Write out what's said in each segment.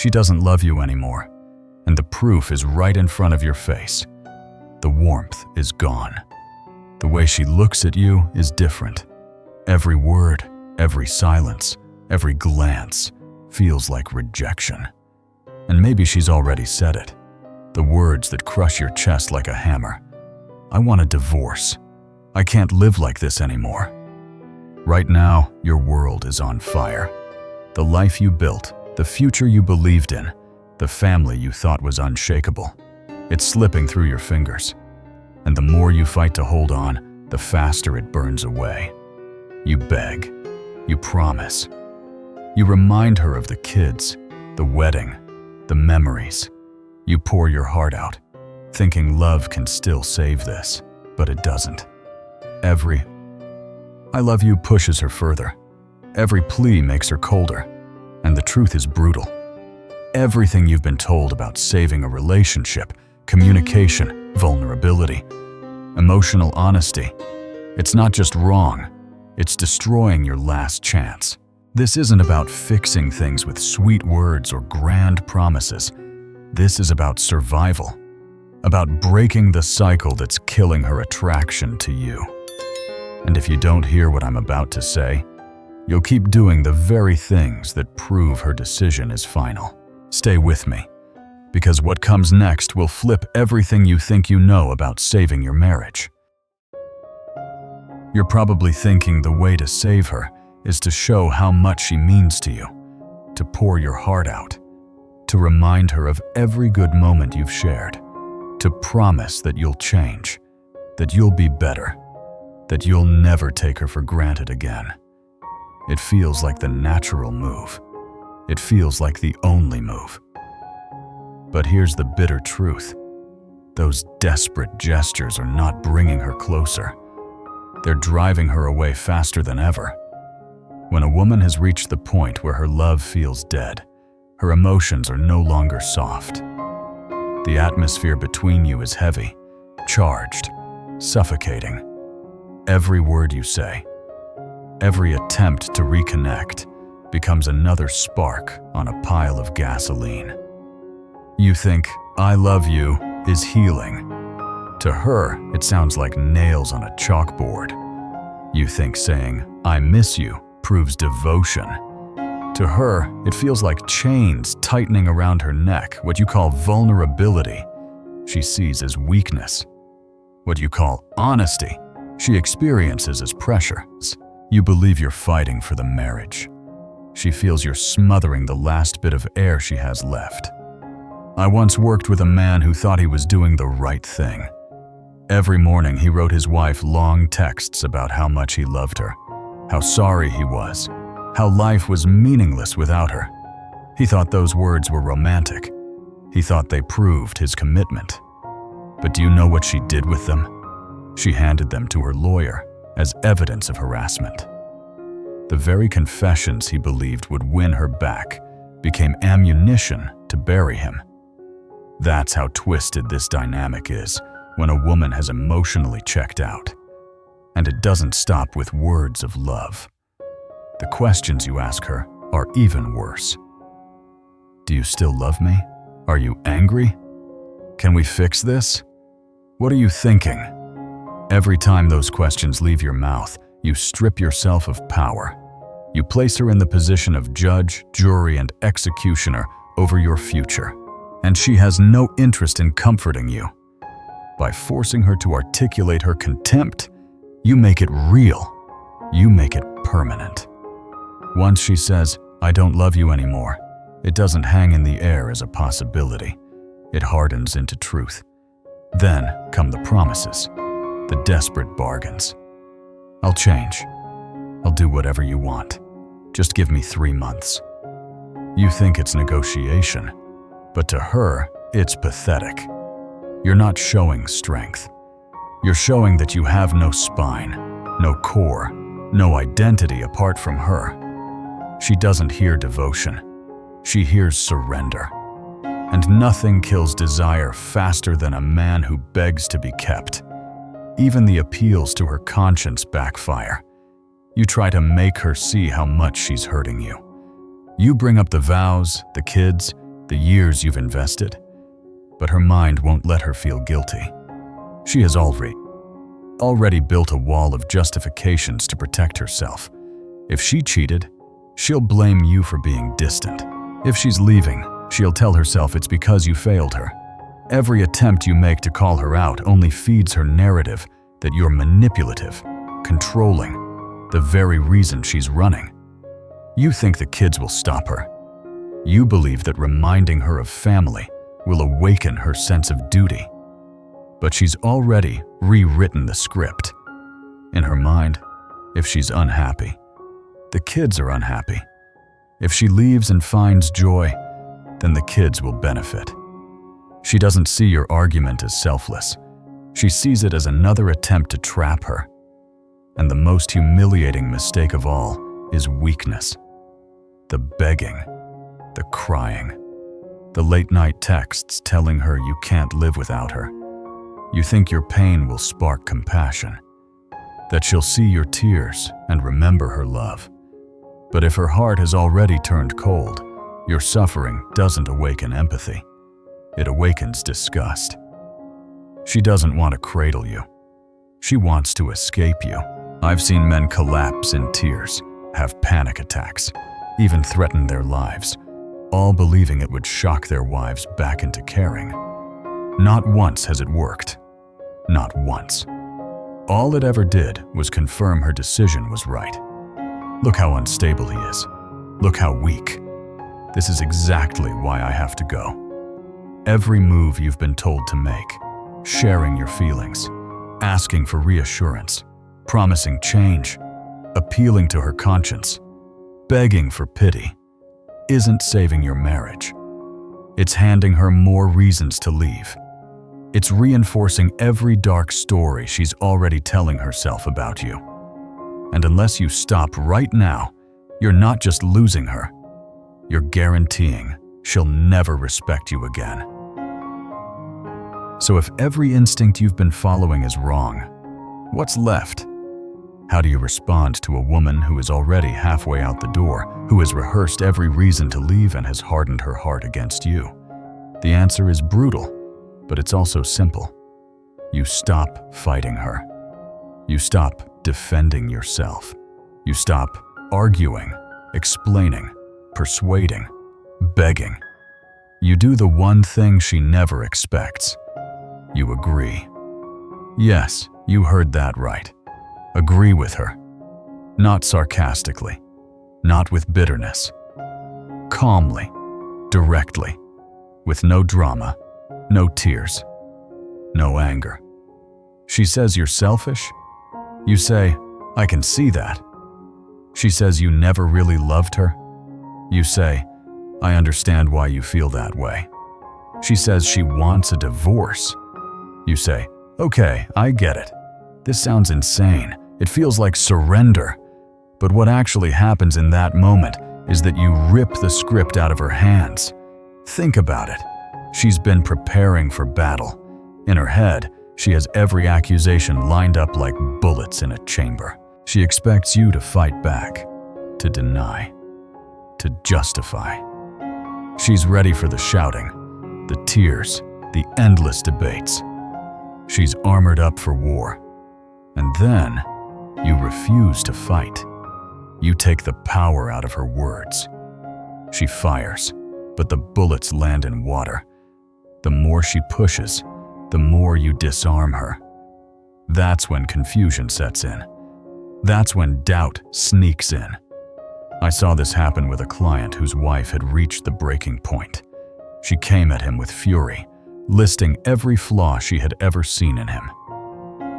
She doesn't love you anymore, and the proof is right in front of your face. The warmth is gone. The way she looks at you is different. Every word, every silence, every glance feels like rejection. And maybe she's already said it. The words that crush your chest like a hammer. I want a divorce. I can't live like this anymore. Right now, your world is on fire. The life you built, the future you believed in, the family you thought was unshakable. It's slipping through your fingers. And the more you fight to hold on, the faster it burns away. You beg. You promise. You remind her of the kids, the wedding, the memories. You pour your heart out, thinking love can still save this, but it doesn't. Every "I love you" pushes her further. Every plea makes her colder, and the truth is brutal. Everything you've been told about saving a relationship, communication, vulnerability, emotional honesty, it's not just wrong, it's destroying your last chance. This isn't about fixing things with sweet words or grand promises. This is about survival, about breaking the cycle that's killing her attraction to you. And if you don't hear what I'm about to say, you'll keep doing the very things that prove her decision is final. Stay with me, because what comes next will flip everything you think you know about saving your marriage. You're probably thinking the way to save her is to show how much she means to you, to pour your heart out, to remind her of every good moment you've shared, to promise that you'll change, that you'll be better, that you'll never take her for granted again. It feels like the natural move. It feels like the only move. But here's the bitter truth. Those desperate gestures are not bringing her closer. They're driving her away faster than ever. When a woman has reached the point where her love feels dead, her emotions are no longer soft. The atmosphere between you is heavy, charged, suffocating. Every word you say, every attempt to reconnect, becomes another spark on a pile of gasoline. You think, "I love you" is healing. To her, it sounds like nails on a chalkboard. You think saying, "I miss you" proves devotion. To her, it feels like chains tightening around her neck. What you call vulnerability, she sees as weakness. What you call honesty, she experiences as pressure. You believe you're fighting for the marriage. She feels you're smothering the last bit of air she has left. I once worked with a man who thought he was doing the right thing. Every morning he wrote his wife long texts about how much he loved her, how sorry he was, how life was meaningless without her. He thought those words were romantic. He thought they proved his commitment. But do you know what she did with them? She handed them to her lawyer as evidence of harassment. The very confessions he believed would win her back became ammunition to bury him. That's how twisted this dynamic is when a woman has emotionally checked out. And it doesn't stop with words of love. The questions you ask her are even worse. Do you still love me? Are you angry? Can we fix this? What are you thinking? Every time those questions leave your mouth, you strip yourself of power. You place her in the position of judge, jury, and executioner over your future. And she has no interest in comforting you. By forcing her to articulate her contempt, you make it real. You make it permanent. Once she says, "I don't love you anymore," it doesn't hang in the air as a possibility. It hardens into truth. Then come the promises, the desperate bargains. "I'll change. I'll do whatever you want. Just give me 3 months." You think it's negotiation, but to her, it's pathetic. You're not showing strength. You're showing that you have no spine, no core, no identity apart from her. She doesn't hear devotion. She hears surrender. And nothing kills desire faster than a man who begs to be kept. Even the appeals to her conscience backfire. You try to make her see how much she's hurting you. You bring up the vows, the kids, the years you've invested. But her mind won't let her feel guilty. She has already built a wall of justifications to protect herself. If she cheated, she'll blame you for being distant. If she's leaving, she'll tell herself it's because you failed her. Every attempt you make to call her out only feeds her narrative that you're manipulative, controlling, the very reason she's running. You think the kids will stop her. You believe that reminding her of family will awaken her sense of duty. But she's already rewritten the script. In her mind, if she's unhappy, the kids are unhappy. If she leaves and finds joy, then the kids will benefit. She doesn't see your argument as selfless. She sees it as another attempt to trap her. And the most humiliating mistake of all is weakness. The begging, the crying, the late-night texts telling her you can't live without her. You think your pain will spark compassion, that she'll see your tears and remember her love. But if her heart has already turned cold, your suffering doesn't awaken empathy. It awakens disgust. She doesn't want to cradle you. She wants to escape you. I've seen men collapse in tears, have panic attacks, even threaten their lives, all believing it would shock their wives back into caring. Not once has it worked. Not once. All it ever did was confirm her decision was right. Look how unstable he is. Look how weak. This is exactly why I have to go. Every move you've been told to make, sharing your feelings, asking for reassurance, promising change, appealing to her conscience, begging for pity, isn't saving your marriage. It's handing her more reasons to leave. It's reinforcing every dark story she's already telling herself about you. And unless you stop right now, you're not just losing her, you're guaranteeing she'll never respect you again. So if every instinct you've been following is wrong, what's left? How do you respond to a woman who is already halfway out the door, who has rehearsed every reason to leave and has hardened her heart against you? The answer is brutal, but it's also simple. You stop fighting her. You stop defending yourself. You stop arguing, explaining, persuading, begging. You do the one thing she never expects. You agree. Yes, you heard that right. Agree with her. Not sarcastically, not with bitterness. Calmly, directly, with no drama, no tears, no anger. She says you're selfish. You say, I can see that. She says you never really loved her. You say, I understand why you feel that way. She says she wants a divorce. You say, okay, I get it. This sounds insane. It feels like surrender. But what actually happens in that moment is that you rip the script out of her hands. Think about it. She's been preparing for battle. In her head, she has every accusation lined up like bullets in a chamber. She expects you to fight back, to deny, to justify. She's ready for the shouting, the tears, the endless debates. She's armored up for war. And then, you refuse to fight. You take the power out of her words. She fires, but the bullets land in water. The more she pushes, the more you disarm her. That's when confusion sets in. That's when doubt sneaks in. I saw this happen with a client whose wife had reached the breaking point. She came at him with fury, listing every flaw she had ever seen in him.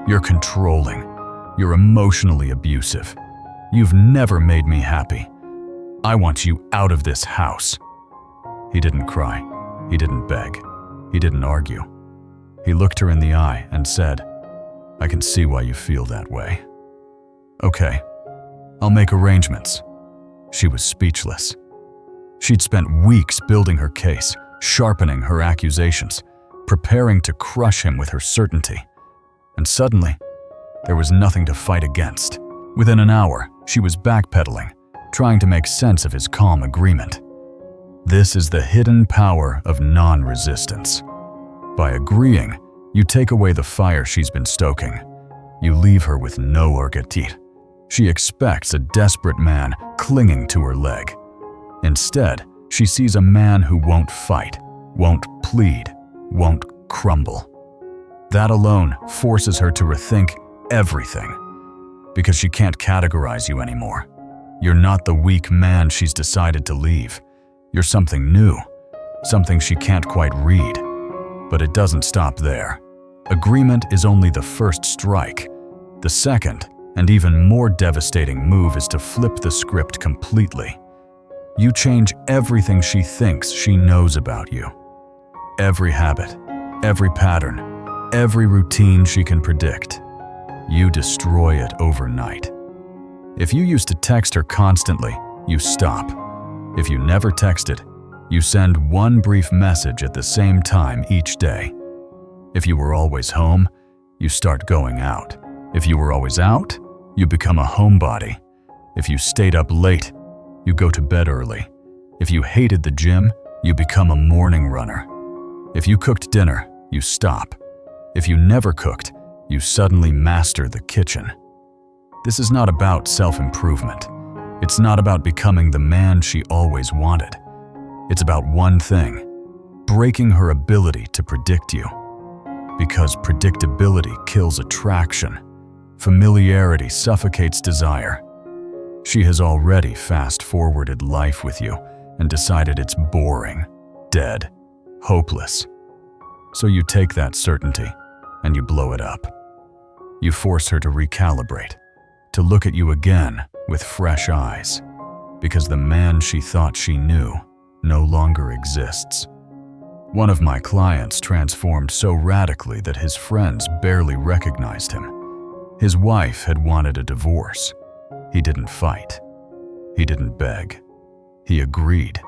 You're controlling. You're emotionally abusive. You've never made me happy. I want you out of this house. He didn't cry. He didn't beg. He didn't argue. He looked her in the eye and said, I can see why you feel that way. Okay, I'll make arrangements. She was speechless. She'd spent weeks building her case, sharpening her accusations, preparing to crush him with her certainty. And suddenly, there was nothing to fight against. Within an hour, she was backpedaling, trying to make sense of his calm agreement. This is the hidden power of non-resistance. By agreeing, you take away the fire she's been stoking. You leave her with no orgatit. She expects a desperate man clinging to her leg. Instead, she sees a man who won't fight, won't plead, won't crumble. That alone forces her to rethink everything, because she can't categorize you anymore. You're not the weak man she's decided to leave. You're something new, something she can't quite read. But it doesn't stop there. Agreement is only the first strike. The second, and even more devastating move is to flip the script completely. You change everything she thinks she knows about you. Every habit, every pattern, every routine she can predict. You destroy it overnight. If you used to text her constantly, you stop. If you never texted, you send one brief message at the same time each day. If you were always home, you start going out. If you were always out, you become a homebody. If you stayed up late, you go to bed early. If you hated the gym, you become a morning runner. If you cooked dinner, you stop. If you never cooked, you suddenly master the kitchen. This is not about self-improvement. It's not about becoming the man she always wanted. It's about one thing: breaking her ability to predict you. Because predictability kills attraction. Familiarity suffocates desire. She has already fast-forwarded life with you and decided it's boring, dead, hopeless. So you take that certainty and you blow it up. You force her to recalibrate, to look at you again with fresh eyes, because the man she thought she knew no longer exists. One of my clients transformed so radically that his friends barely recognized him. His wife had wanted a divorce. He didn't fight. He didn't beg. He agreed.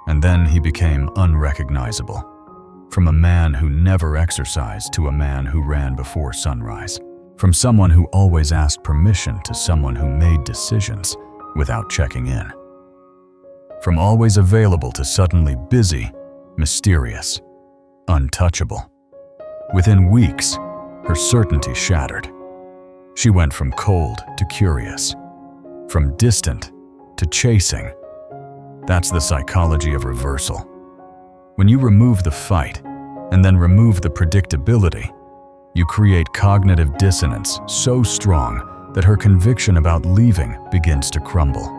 And then he became unrecognizable. From a man who never exercised to a man who ran before sunrise. From someone who always asked permission to someone who made decisions without checking in. From always available to suddenly busy, mysterious, untouchable. Within weeks, her certainty shattered. She went from cold to curious, from distant to chasing. That's the psychology of reversal. When you remove the fight and then remove the predictability, you create cognitive dissonance so strong that her conviction about leaving begins to crumble.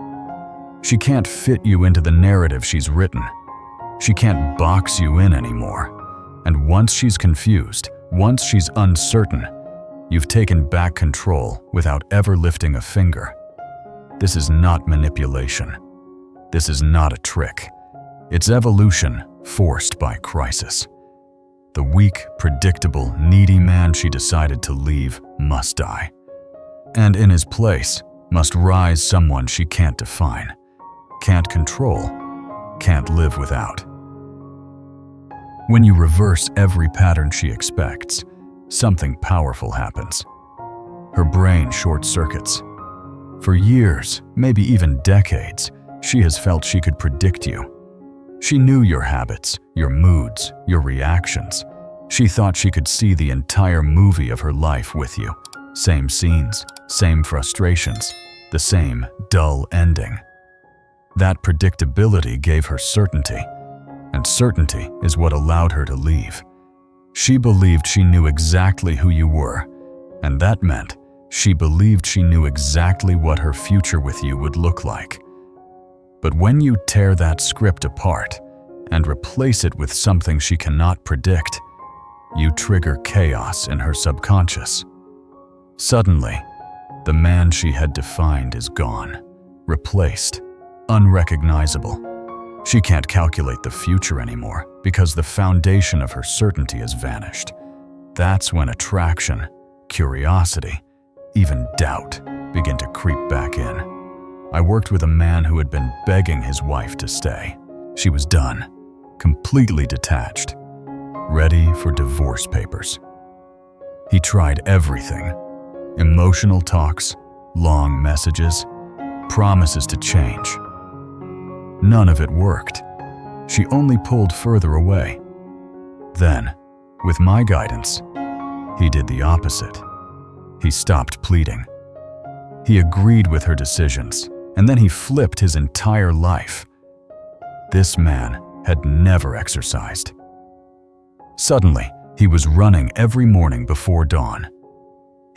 She can't fit you into the narrative she's written. She can't box you in anymore. And once she's confused, once she's uncertain, you've taken back control without ever lifting a finger. This is not manipulation. This is not a trick. It's evolution forced by crisis. The weak, predictable, needy man she decided to leave must die. And in his place must rise someone she can't define, can't control, can't live without. When you reverse every pattern she expects, something powerful happens. Her brain short-circuits. For years, maybe even decades, she has felt she could predict you. She knew your habits, your moods, your reactions. She thought she could see the entire movie of her life with you. Same scenes, same frustrations, the same dull ending. That predictability gave her certainty, and certainty is what allowed her to leave. She believed she knew exactly who you were, and that meant she believed she knew exactly what her future with you would look like. But when you tear that script apart and replace it with something she cannot predict, you trigger chaos in her subconscious. Suddenly, the man she had defined is gone, replaced, unrecognizable. She can't calculate the future anymore because the foundation of her certainty has vanished. That's when attraction, curiosity, even doubt begin to creep back in. I worked with a man who had been begging his wife to stay. She was done, completely detached, ready for divorce papers. He tried everything: emotional talks, long messages, promises to change. None of it worked. she only pulled further away. Then, with my guidance, he did the opposite. He stopped pleading. He agreed with her decisions, and then he flipped his entire life. This man had never exercised. Suddenly, he was running every morning before dawn.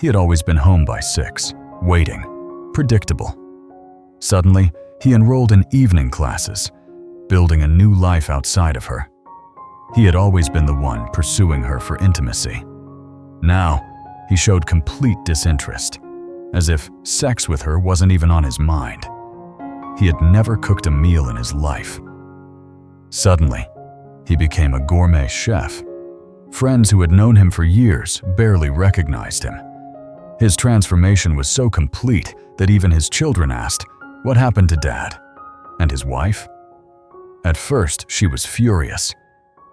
He had always been home by 6, waiting, predictable. Suddenly, he enrolled in evening classes, building a new life outside of her. He had always been the one pursuing her for intimacy. Now, he showed complete disinterest, as if sex with her wasn't even on his mind. He had never cooked a meal in his life. Suddenly, he became a gourmet chef. Friends who had known him for years barely recognized him. His transformation was so complete that even his children asked, "What happened to Dad?" And his wife? At first, she was furious.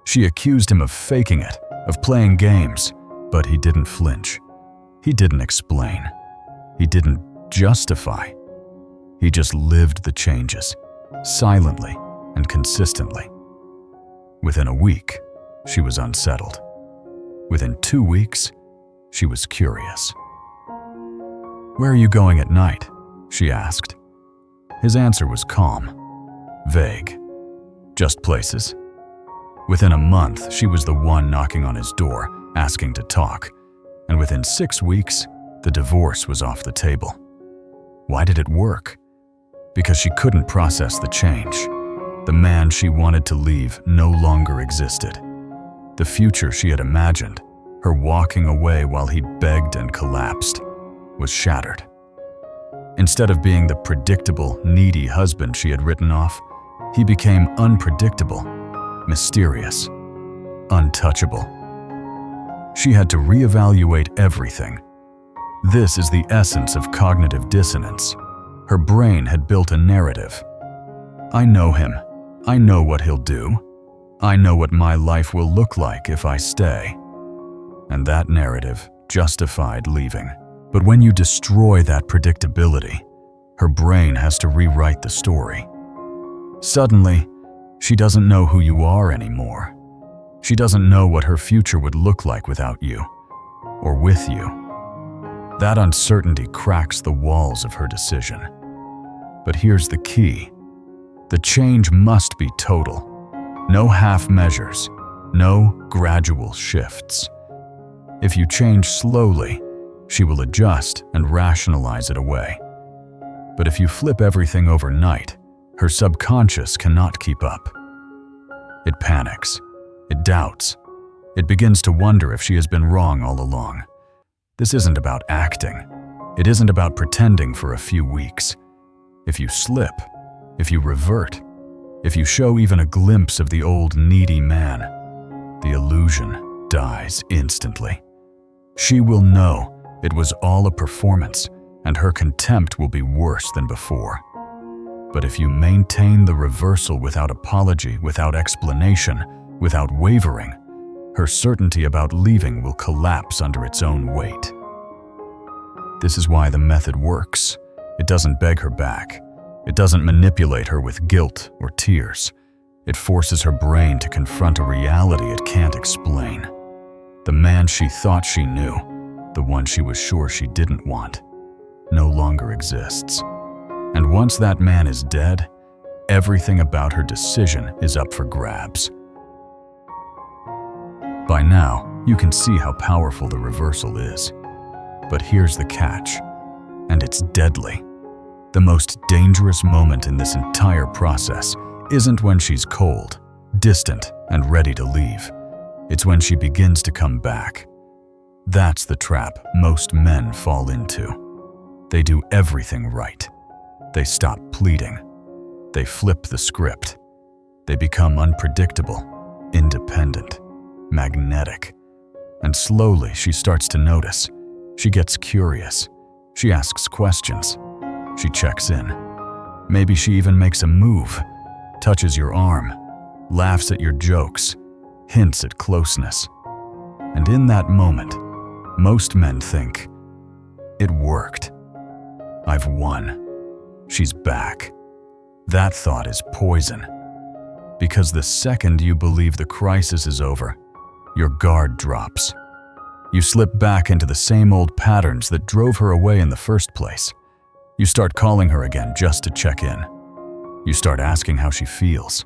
She accused him of faking it, of playing games, but he didn't flinch. He didn't explain. He didn't justify. He just lived the changes, silently and consistently. Within a week, she was unsettled. Within 2 weeks, she was curious. "Where are you going at night?" she asked. His answer was calm, vague. "Just places." Within a month, she was the one knocking on his door, asking to talk. And within 6 weeks, the divorce was off the table. Why did it work? Because she couldn't process the change. The man she wanted to leave no longer existed. The future she had imagined, her walking away while he begged and collapsed, was shattered. Instead of being the predictable, needy husband she had written off, he became unpredictable, mysterious, untouchable. She had to reevaluate everything. This is the essence of cognitive dissonance. Her brain had built a narrative. I know him. I know what he'll do. I know what my life will look like if I stay. And that narrative justified leaving. But when you destroy that predictability, her brain has to rewrite the story. Suddenly, she doesn't know who you are anymore. She doesn't know what her future would look like without you, or with you. That uncertainty cracks the walls of her decision. But here's the key. The change must be total. No half measures, no gradual shifts. If you change slowly, she will adjust and rationalize it away. But if you flip everything overnight, her subconscious cannot keep up. It panics. It doubts. It begins to wonder if she has been wrong all along. This isn't about acting. It isn't about pretending for a few weeks. If you slip, if you revert, if you show even a glimpse of the old needy man, the illusion dies instantly. She will know it was all a performance, and her contempt will be worse than before. But if you maintain the reversal without apology, without explanation, without wavering, her certainty about leaving will collapse under its own weight. This is why the method works. It doesn't beg her back. It doesn't manipulate her with guilt or tears. It forces her brain to confront a reality it can't explain. The man she thought she knew, the one she was sure she didn't want, no longer exists. And once that man is dead, everything about her decision is up for grabs. By now, you can see how powerful the reversal is. But here's the catch, and it's deadly. The most dangerous moment in this entire process isn't when she's cold, distant, and ready to leave. It's when she begins to come back. That's the trap most men fall into. They do everything right. They stop pleading. They flip the script. They become unpredictable, independent, magnetic. And slowly she starts to notice. She gets curious. She asks questions. She checks in. Maybe she even makes a move, touches your arm, laughs at your jokes, hints at closeness. And in that moment, most men think, it worked. I've won. She's back. That thought is poison. Because the second you believe the crisis is over, your guard drops. You slip back into the same old patterns that drove her away in the first place. You start calling her again just to check in. You start asking how she feels.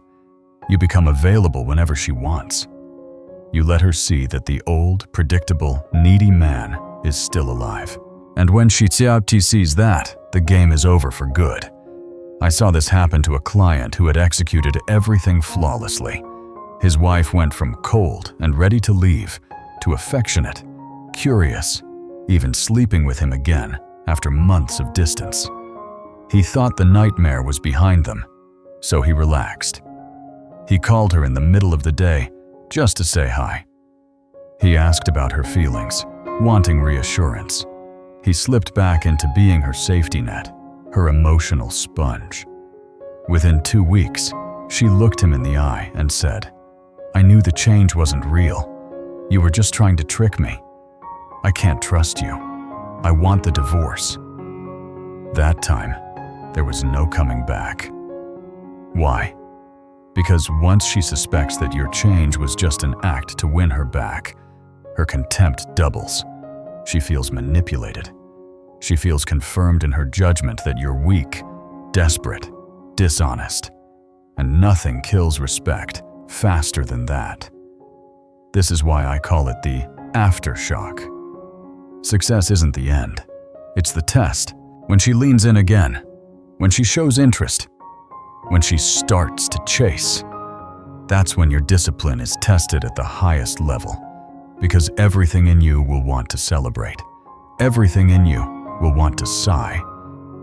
You become available whenever she wants. You let her see that the old, predictable, needy man is still alive. And when she sees that, the game is over for good. I saw this happen to a client who had executed everything flawlessly. His wife went from cold and ready to leave to affectionate, curious, even sleeping with him again after months of distance. He thought the nightmare was behind them, so he relaxed. He called her in the middle of the day just to say hi. He asked about her feelings, wanting reassurance. He slipped back into being her safety net, her emotional sponge. Within 2 weeks, she looked him in the eye and said, "I knew the change wasn't real. You were just trying to trick me. I can't trust you. I want the divorce." That time, there was no coming back. Why? Because once she suspects that your change was just an act to win her back, her contempt doubles. She feels manipulated. She feels confirmed in her judgment that you're weak, desperate, dishonest, and nothing kills respect faster than that. This is why I call it the aftershock. Success isn't the end. It's the test. When she leans in again, when she shows interest, when she starts to chase, that's when your discipline is tested at the highest level, because everything in you will want to celebrate. Everything in you will want to sigh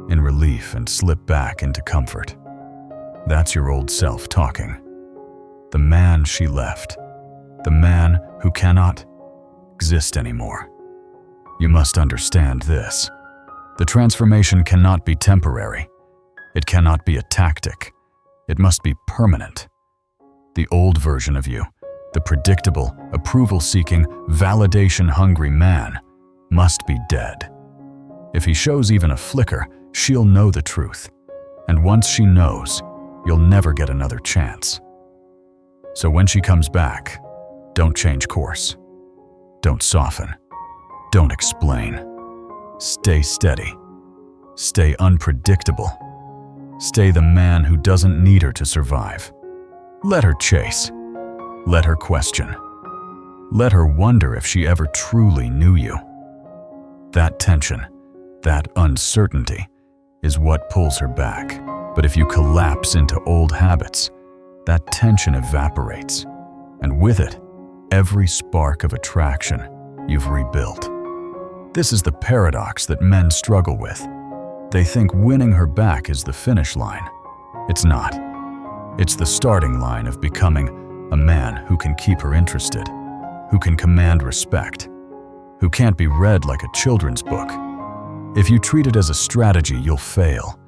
in relief and slip back into comfort. That's your old self talking. The man she left. The man who cannot exist anymore. You must understand this. The transformation cannot be temporary. It cannot be a tactic. It must be permanent. The old version of you, the predictable, approval-seeking, validation-hungry man, must be dead. If he shows even a flicker, she'll know the truth. And once she knows, you'll never get another chance. So when she comes back, don't change course. Don't soften. Don't explain. Stay steady. Stay unpredictable. Stay the man who doesn't need her to survive. Let her chase. Let her question. Let her wonder if she ever truly knew you. That tension, that uncertainty, is what pulls her back. But if you collapse into old habits, that tension evaporates, and with it, every spark of attraction you've rebuilt. This is the paradox that men struggle with. They think winning her back is the finish line. It's not. It's the starting line of becoming a man who can keep her interested, who can command respect, who can't be read like a children's book. If you treat it as a strategy, you'll fail.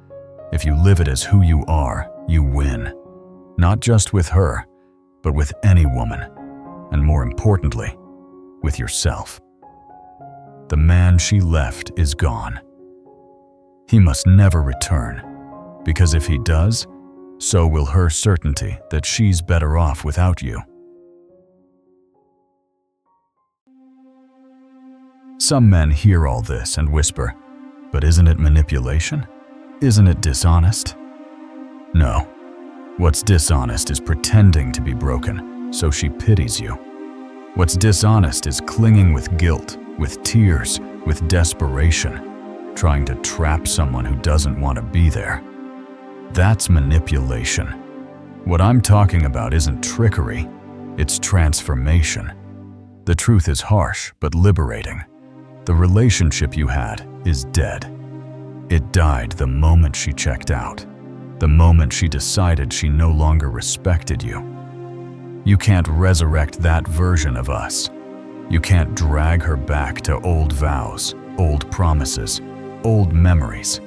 If you live it as who you are, you win. Not just with her, but with any woman, and more importantly, with yourself. The man she left is gone. He must never return, because if he does, so will her certainty that she's better off without you. Some men hear all this and whisper, "But isn't it manipulation? Isn't it dishonest?" No. What's dishonest is pretending to be broken, so she pities you. What's dishonest is clinging with guilt, with tears, with desperation, trying to trap someone who doesn't want to be there. That's manipulation. What I'm talking about isn't trickery, it's transformation. The truth is harsh, but liberating. The relationship you had is dead. It died the moment she checked out, the moment she decided she no longer respected you. You can't resurrect that version of us. You can't drag her back to old vows, old promises, old memories.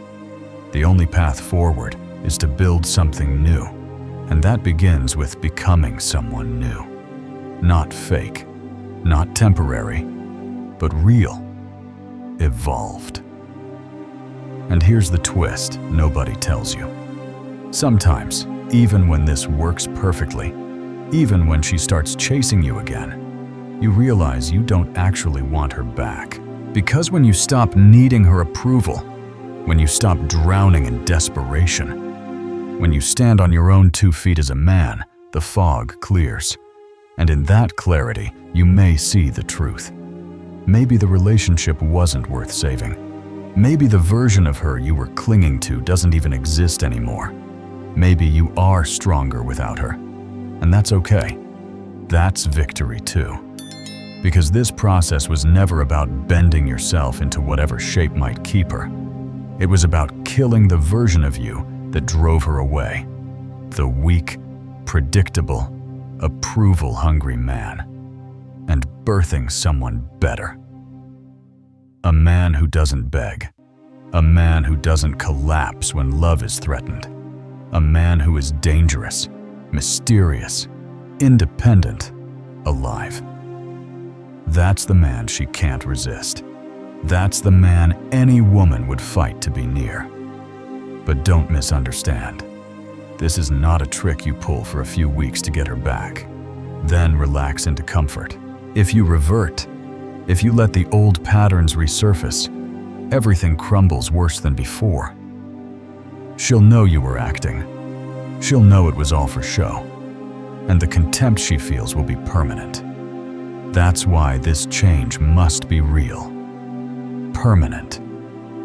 The only path forward is to build something new, and that begins with becoming someone new. Not fake, not temporary, but real, evolved. And here's the twist nobody tells you. Sometimes, even when this works perfectly, even when she starts chasing you again, you realize you don't actually want her back. Because when you stop needing her approval, when you stop drowning in desperation, when you stand on your own 2 feet as a man, the fog clears. And in that clarity, you may see the truth. Maybe the relationship wasn't worth saving. Maybe the version of her you were clinging to doesn't even exist anymore. Maybe you are stronger without her. And that's okay. That's victory too. Because this process was never about bending yourself into whatever shape might keep her. It was about killing the version of you that drove her away. The weak, predictable, approval-hungry man. And birthing someone better. A man who doesn't beg. A man who doesn't collapse when love is threatened. A man who is dangerous, mysterious, independent, alive. That's the man she can't resist. That's the man any woman would fight to be near. But don't misunderstand. This is not a trick you pull for a few weeks to get her back. Then relax into comfort. If you revert, if you let the old patterns resurface, everything crumbles worse than before. She'll know you were acting. She'll know it was all for show. And the contempt she feels will be permanent. That's why this change must be real. Permanent.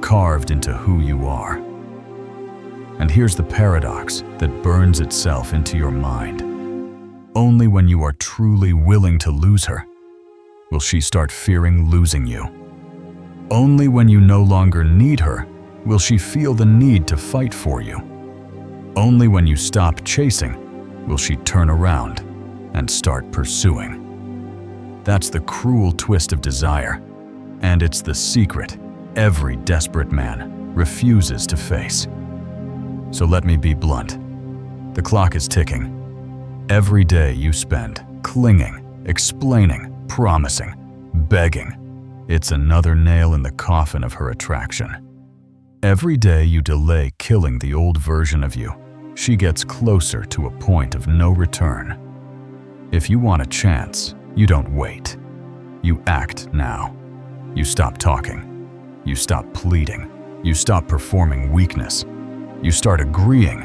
Carved into who you are. And here's the paradox that burns itself into your mind. Only when you are truly willing to lose her will she start fearing losing you. Only when you no longer need her will she feel the need to fight for you. Only when you stop chasing will she turn around and start pursuing. That's the cruel twist of desire, and it's the secret every desperate man refuses to face. So let me be blunt. The clock is ticking. Every day you spend clinging, explaining, promising, begging, it's another nail in the coffin of her attraction. Every day you delay killing the old version of you, she gets closer to a point of no return. If you want a chance, you don't wait. You act now. You stop talking. You stop pleading. You stop performing weakness. You start agreeing.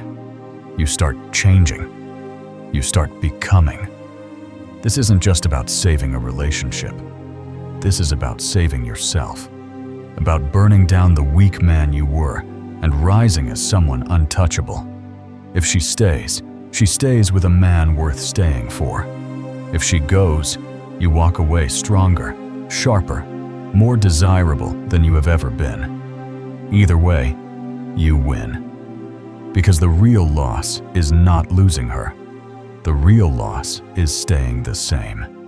You start changing. You start becoming. This isn't just about saving a relationship. This is about saving yourself. About burning down the weak man you were and rising as someone untouchable. If she stays with a man worth staying for. If she goes, you walk away stronger, sharper, more desirable than you have ever been. Either way, you win. Because the real loss is not losing her. The real loss is staying the same.